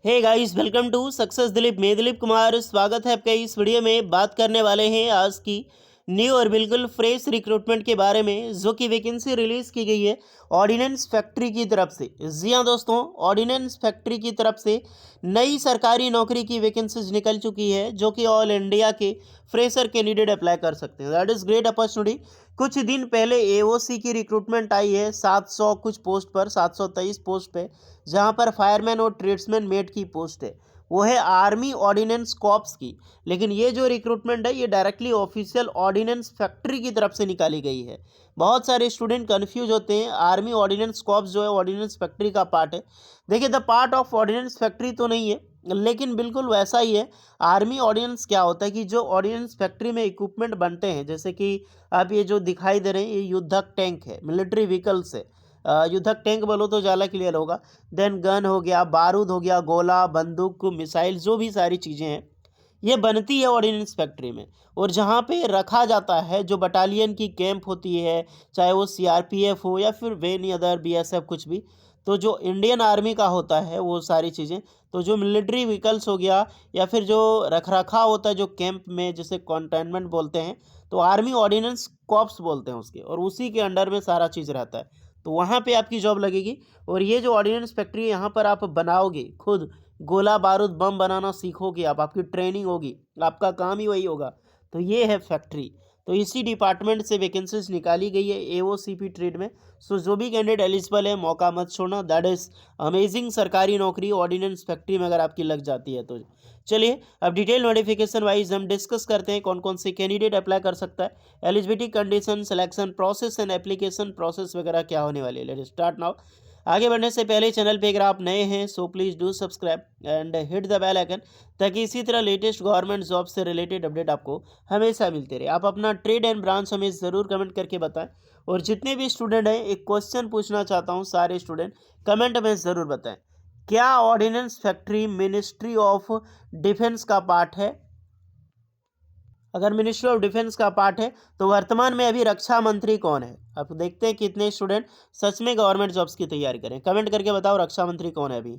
Hey guys, welcome to success Dilip. मैं दिलीप कुमार, स्वागत है आपका। इस वीडियो में बात करने वाले हैं आज की न्यू और बिल्कुल फ्रेश रिक्रूटमेंट के बारे में, जो कि वैकेंसी रिलीज़ की गई है ऑर्डिनेंस फैक्ट्री की तरफ से। जी हाँ दोस्तों, ऑर्डिनेंस फैक्ट्री की तरफ से नई सरकारी नौकरी की वैकेंसीज निकल चुकी है, जो कि ऑल इंडिया के फ्रेशर कैंडिडेट अप्लाई कर सकते हैं। That is great opportunity. कुछ दिन पहले एओसी की रिक्रूटमेंट आई है 700 कुछ पोस्ट पर, 723 पोस्ट पे, जहां पर फायरमैन और ट्रेड्समैन मेट की पोस्ट है। वो है आर्मी ऑर्डिनेंस कॉर्प्स की। लेकिन ये जो रिक्रूटमेंट है, ये डायरेक्टली ऑफिशियल ऑर्डिनेंस फैक्ट्री की तरफ से निकाली गई है। बहुत सारे स्टूडेंट कंफ्यूज होते हैं। आर्मी ऑर्डिनेंस कॉर्प्स जो है ऑर्डिनेंस फैक्ट्री का पार्ट है। देखिए, the part of ordnance factory तो नहीं है, लेकिन बिल्कुल वैसा ही है। आर्मी ऑर्डिनेंस क्या होता है कि जो ऑर्डिनेंस फैक्ट्री में इक्विपमेंट बनते हैं, जैसे कि आप ये जो दिखाई दे रहे हैं, ये युद्धक टैंक है, मिलिट्री व्हीकल्स है। युद्धक टैंक बोलो तो ज़्यादा क्लियर होगा। देन गन हो गया, बारूद हो गया, गोला, बंदूक, मिसाइल, जो भी सारी चीज़ें हैं, ये बनती है ऑर्डिनेंस फैक्ट्री में। और जहाँ पे रखा जाता है, जो बटालियन की कैंप होती है, चाहे वो सीआरपीएफ हो या फिर एनी अदर बीएसएफ कुछ भी, तो जो इंडियन आर्मी का होता है वो सारी चीज़ें, तो जो मिलिट्री व्हीकल्स हो गया या फिर जो रख रखाव होता है जो कैंप में, जैसे कंटेनमेंट बोलते हैं, तो आर्मी ऑर्डिनेंस कॉर्प्स बोलते हैं उसके, और उसी के अंडर में सारा चीज़ रहता है। तो वहाँ पे आपकी जॉब लगेगी। और ये जो ऑर्डिनेंस फैक्ट्री है, यहाँ पर आप बनाओगे खुद, गोला बारूद बम बनाना सीखोगे आप, आपकी ट्रेनिंग होगी, आपका काम ही वही होगा। तो ये है फैक्ट्री। तो इसी डिपार्टमेंट से वैकेंसीज निकाली गई है एओसीपी ट्रेड में। सो जो भी कैंडिडेट एलिजिबल है, मौका मत छोड़ना। दैट इज़ अमेजिंग सरकारी नौकरी ऑर्डिनेंस फैक्ट्री में अगर आपकी लग जाती है तो। चलिए, अब डिटेल नोटिफिकेशन वाइज हम डिस्कस करते हैं कौन कौन से कैंडिडेट अप्लाई कर सकता है, eligibility condition, selection process and application process वगैरह क्या होने वाली है। Let's start now. आगे बढ़ने से पहले चैनल पे अगर आप नए हैं, so please do subscribe and hit the bell icon, ताकि इसी तरह लेटेस्ट गवर्नमेंट जॉब से रिलेटेड अपडेट आपको हमेशा मिलते रहे। आप अपना ट्रेड एंड ब्रांच हमें ज़रूर कमेंट करके बताएं। और जितने भी स्टूडेंट हैं, एक क्वेश्चन पूछना चाहता हूं, सारे स्टूडेंट कमेंट में ज़रूर बताएं, क्या ordnance factory ministry of defence का पार्ट है? अगर मिनिस्ट्री ऑफ डिफेंस का पार्ट है, तो वर्तमान में अभी रक्षा मंत्री कौन है? आप देखते हैं कितने स्टूडेंट सच में गवर्नमेंट जॉब्स की तैयारी करें। कमेंट करके बताओ, रक्षा मंत्री कौन है अभी।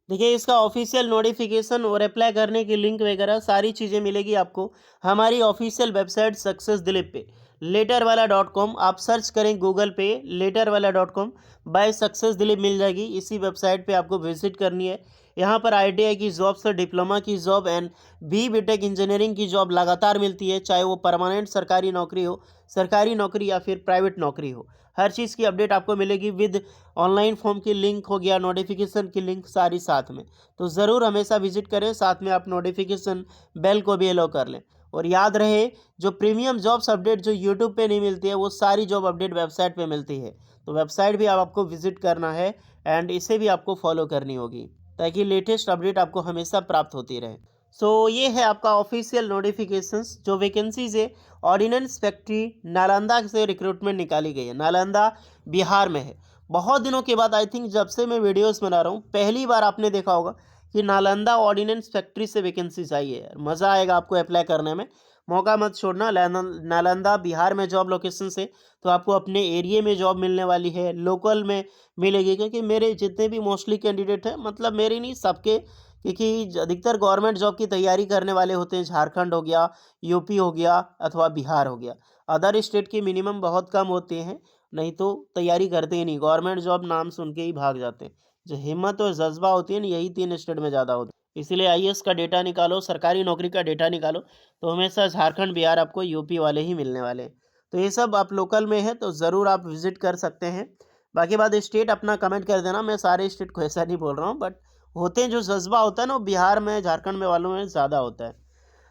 देखिए, इसका ऑफिशियल नोटिफिकेशन और अप्लाई करने की लिंक वगैरह सारी चीज़ें मिलेगी आपको हमारी ऑफिशियल वेबसाइट सक्सेस दिलीप पे, लेटरवाला.com। आप सर्च करें गूगल पे, लेटरवाला.com बाय सक्सेस दिलीप मिल जाएगी। इसी वेबसाइट पे आपको विजिट करनी है। यहाँ पर आईटीआई की जॉब से डिप्लोमा की जॉब एंड बीटेक इंजीनियरिंग की जॉब लगातार मिलती है, चाहे वो परमानेंट सरकारी नौकरी हो, सरकारी नौकरी या फिर प्राइवेट नौकरी हो। हर चीज़ की अपडेट आपको मिलेगी विद ऑनलाइन फॉर्म की लिंक हो गया, नोटिफिकेशन की लिंक, सारी साथ में। तो ज़रूर हमेशा विजिट करें, साथ में आप नोटिफिकेशन बेल को भी अलो कर लें। और याद रहे, जो प्रीमियम जॉब्स अपडेट जो यूट्यूब पे नहीं मिलती है, वो सारी जॉब अपडेट वेबसाइट पे मिलती है। तो वेबसाइट भी आपको विजिट करना है एंड इसे भी आपको फॉलो करनी होगी, ताकि लेटेस्ट अपडेट आपको हमेशा प्राप्त होती रहे। सो ये है आपका ऑफिशियल नोटिफिकेशंस, जो वैकेंसीज है ऑर्डिनेंस फैक्ट्री नालंदा से रिक्रूटमेंट निकाली गई है। नालंदा बिहार में है। बहुत दिनों के बाद, आई थिंक जब से मैं वीडियोस बना रहा हूँ, पहली बार आपने देखा होगा कि नालंदा ऑर्डिनेंस फैक्ट्री से वैकेंसीज आई है। मज़ा आएगा आपको अप्लाई करने में, मौका मत छोड़ना। नालंदा बिहार में जॉब लोकेशन से, तो आपको अपने एरिया में जॉब मिलने वाली है, लोकल में मिलेगी। क्योंकि मेरे जितने भी मोस्टली कैंडिडेट हैं, मतलब मेरे नहीं सबके, क्योंकि अधिकतर गवर्नमेंट जॉब की तैयारी करने वाले होते हैं झारखंड हो गया, यूपी हो गया, अथवा बिहार हो गया। अदर स्टेट के मिनिमम बहुत कम होते हैं, नहीं तो तैयारी करते ही नहीं, गवर्नमेंट जॉब नाम सुन के ही भाग जाते हैं। जो हिम्मत और जज्बा होती है ना, यही 3 स्टेट में ज़्यादा होती है। इसीलिए आईएएस का डेटा निकालो, सरकारी नौकरी का डेटा निकालो, तो हमेशा झारखंड बिहार आपको यूपी वाले ही मिलने वाले हैं। तो ये सब आप लोकल में है, तो ज़रूर आप विजिट कर सकते हैं। बाकी बात, स्टेट अपना कमेंट कर देना। मैं सारे स्टेट को ऐसा नहीं बोल रहा हूँ, बट होते हैं, जो जज्बा होता है ना, वो बिहार में, झारखंड में वालों में ज़्यादा होता है।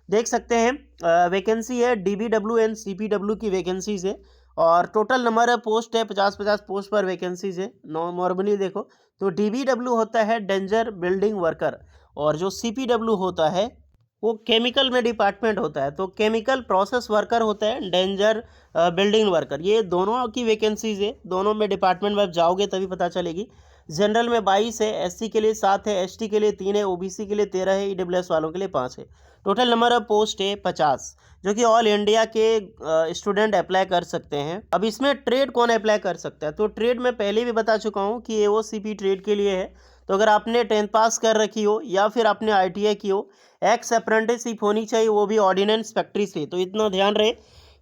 देख सकते हैं वैकेंसी है डीबीडब्ल्यू एंड सीपीडब्ल्यू की वैकेंसीज है। और टोटल नंबर है पोस्ट है 50-50 पोस्ट पर वैकेंसीज है। नॉर्मली देखो तो डीबीडब्ल्यू होता है डेंजर बिल्डिंग वर्कर, और जो सीपीडब्ल्यू होता है वो केमिकल में डिपार्टमेंट होता है। तो केमिकल प्रोसेस वर्कर होता है डेंजर बिल्डिंग वर्कर। ये दोनों की वैकेंसीज है, दोनों में डिपार्टमेंट में आप जाओगे तभी पता चलेगी। जनरल में 22 है, एससी के लिए 7 है, एसटी के लिए 3 है, ओबीसी के लिए 13 है, ईडब्ल्यूएस वालों के लिए 5 है। टोटल नंबर ऑफ पोस्ट है 50, जो कि ऑल इंडिया के स्टूडेंट अप्लाई कर सकते हैं। अब इसमें ट्रेड कौन अप्लाई कर सकता है? तो ट्रेड में पहले भी बता चुका हूँ कि एओसीपी ट्रेड के लिए है। तो अगर आपने 10th पास कर रखी हो या फिर आपने ITI की हो, एक्स अप्रेंटिसशिप होनी चाहिए, वो भी ऑर्डिनेंस फैक्ट्री से। तो इतना ध्यान रहे,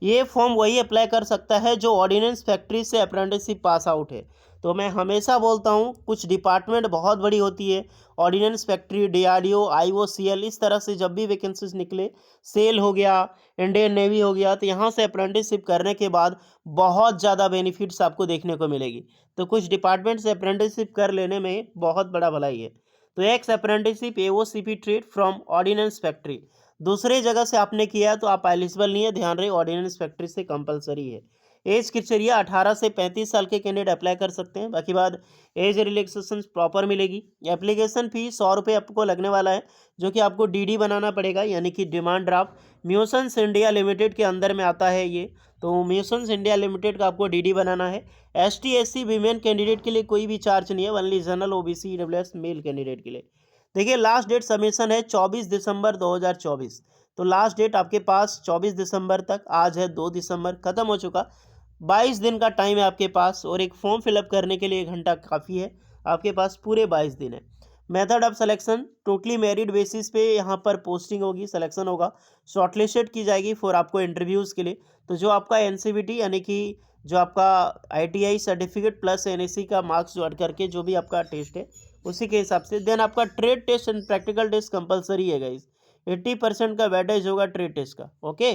ये फॉर्म वही अप्लाई कर सकता है जो ऑर्डिनेंस फैक्ट्री से अप्रेंटिसशिप पास आउट है। तो मैं हमेशा बोलता हूँ, कुछ डिपार्टमेंट बहुत बड़ी होती है, ऑर्डिनेंस फैक्ट्री, DRDO, IOCL, इस तरह से जब भी वैकेंसीज निकले, सेल हो गया, इंडियन नेवी हो गया, तो यहाँ से अप्रेंटिसशिप करने के बाद बहुत ज़्यादा बेनिफिट्स आपको देखने को मिलेगी। तो कुछ डिपार्टमेंट से अप्रेंटिसशिप कर लेने में बहुत बड़ा भलाई है। तो x apprenticeship AOCP trade from ordnance factory, दूसरे जगह से आपने किया तो आप एलिजिबल नहीं है, ध्यान रहे, ऑर्डिनेंस फैक्ट्री से कंपलसरी है। एज क्राइटेरिया 18 से 35 साल के कैंडिडेट अप्लाई कर सकते हैं। बाकी बाद एज रिलैक्सेशन प्रॉपर मिलेगी। एप्लीकेशन फी 100 रुपये आपको लगने वाला है, जो कि आपको DD बनाना पड़ेगा, यानी कि डिमांड ड्राफ्ट। म्यूसन्स इंडिया लिमिटेड के अंदर में आता है ये, तो म्यूसन्स इंडिया लिमिटेड का आपको DD बनाना है। ST SC वीमेन कैंडिडेट के लिए कोई भी चार्ज नहीं है, only general OBC EWS male candidate के लिए। देखिए, लास्ट डेट सबमिशन है 24 दिसंबर 2024। तो लास्ट डेट आपके पास 24 दिसंबर तक, आज है 2 दिसंबर, खत्म हो चुका। 22 दिन का टाइम है आपके पास, और एक फॉर्म फिलअप करने के लिए 1 घंटा काफ़ी है, आपके पास पूरे 22 दिन है। Method of selection, totally merit basis पे यहाँ पर पोस्टिंग होगी, सिलेक्शन होगा, शॉर्टलिस्टेड की जाएगी फॉर आपको इंटरव्यूज़ के लिए। तो जो आपका NCVT यानी कि जो आपका ITI सर्टिफिकेट प्लस NSE का मार्क्स जोड़ करके जो भी आपका टेस्ट है, उसी के हिसाब से देन आपका trade test and practical test compulsory है गाइस। 80% का वेटेज होगा ट्रेड टेस्ट का, ओके।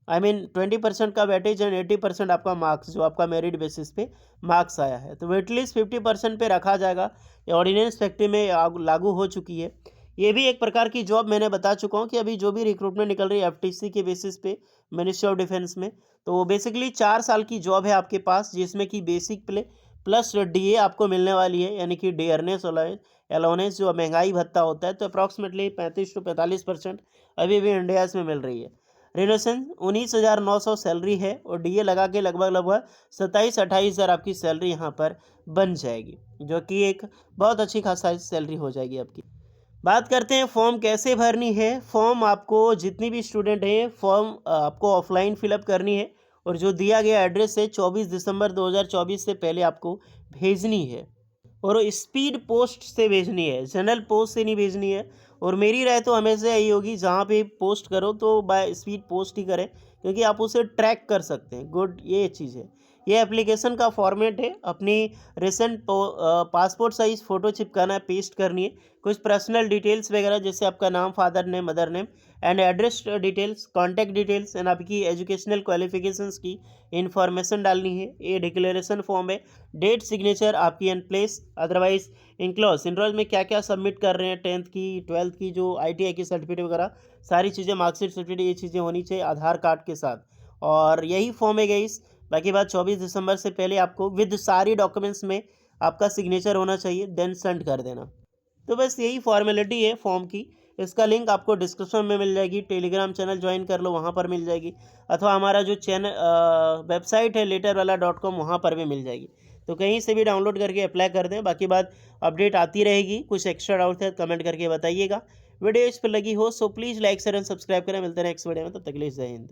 20% का वेटेज एंड 80% आपका मार्क्स, जो आपका मेरिट बेसिस पे मार्क्स आया है। तो वेटलिस्ट 50% पे रखा जाएगा। ये ऑर्डिनेंस फैक्ट्री में लागू हो चुकी है। ये भी एक प्रकार की जॉब मैंने बता चुका हूँ कि अभी जो भी रिक्रूटमेंट निकल रही है FTC के बेसिस पे, मिनिस्ट्री ऑफ डिफेंस में, तो वो बेसिकली 4 साल की जॉब है आपके पास, जिसमें कि बेसिक प्ले प्लस DA आपको मिलने वाली है, यानी कि डियरनेस अलाउंस जो महंगाई भत्ता होता है, तो अप्रॉक्सीमेटली 35 से 45% अभी भी इंडिया में मिल रही है। रिनोवेशन 19,900 सैलरी है, और DA लगा के लगभग 27-28 हज़ार आपकी सैलरी यहाँ पर बन जाएगी, जो कि एक बहुत अच्छी खासा सैलरी हो जाएगी आपकी। बात करते हैं फॉर्म कैसे भरनी है। फॉर्म आपको जितनी भी स्टूडेंट हैं, फॉर्म आपको ऑफलाइन फिलअप करनी है, और जो दिया गया एड्रेस है 24 दिसंबर 2024 से पहले आपको भेजनी है, और स्पीड पोस्ट से भेजनी है, जनरल पोस्ट से नहीं भेजनी है। और मेरी राय तो हमेशा यही होगी, जहाँ पे पोस्ट करो तो बाय स्पीड पोस्ट ही करें, क्योंकि आप उसे ट्रैक कर सकते हैं। गुड, ये चीज़ है। ये एप्लीकेशन का फॉर्मेट है, अपनी रिसेंट पासपोर्ट साइज़ फ़ोटो चिपकाना है, पेस्ट करनी है, कुछ पर्सनल डिटेल्स वगैरह, जैसे आपका नाम, father name, mother name, and address details, contact details, and आपकी एजुकेशनल क्वालिफिकेशंस की इंफॉर्मेशन डालनी है। ये डिक्लेरेशन फॉर्म है। डेट, सिग्नेचर आपकी एंड प्लेस, अदरवाइज इंक्लॉज में क्या क्या सबमिट कर रहे हैं, 10th की, 12th की, जो ITI की सर्टिफिकेट वगैरह, सारी चीज़ें, मार्कशीट, सर्टिफिकेट, ये चीज़ें होनी चाहिए आधार कार्ड के साथ। और यही फॉर्म है गाइस। बाकी बात 24 दिसंबर से पहले आपको विद सारी डॉक्यूमेंट्स में आपका सिग्नेचर होना चाहिए, देन सेंड कर देना। तो बस यही फॉर्मेलिटी है फॉर्म की। इसका लिंक आपको डिस्क्रिप्शन में मिल जाएगी, टेलीग्राम चैनल ज्वाइन कर लो, वहाँ पर मिल जाएगी, अथवा हमारा जो चैनल वेबसाइट है letterwala.com, वहाँ पर भी मिल जाएगी। तो कहीं से भी डाउनलोड करके अप्लाई कर दें। बाकी बात अपडेट आती रहेगी, कुछ एक्स्ट्रा डाउट है कमेंट करके बताइएगा। वीडियो इस पर लगी हो so please like share and subscribe करें। मिलते हैं नेक्स्ट वीडियो में, तब तक के लिए जय हिंद।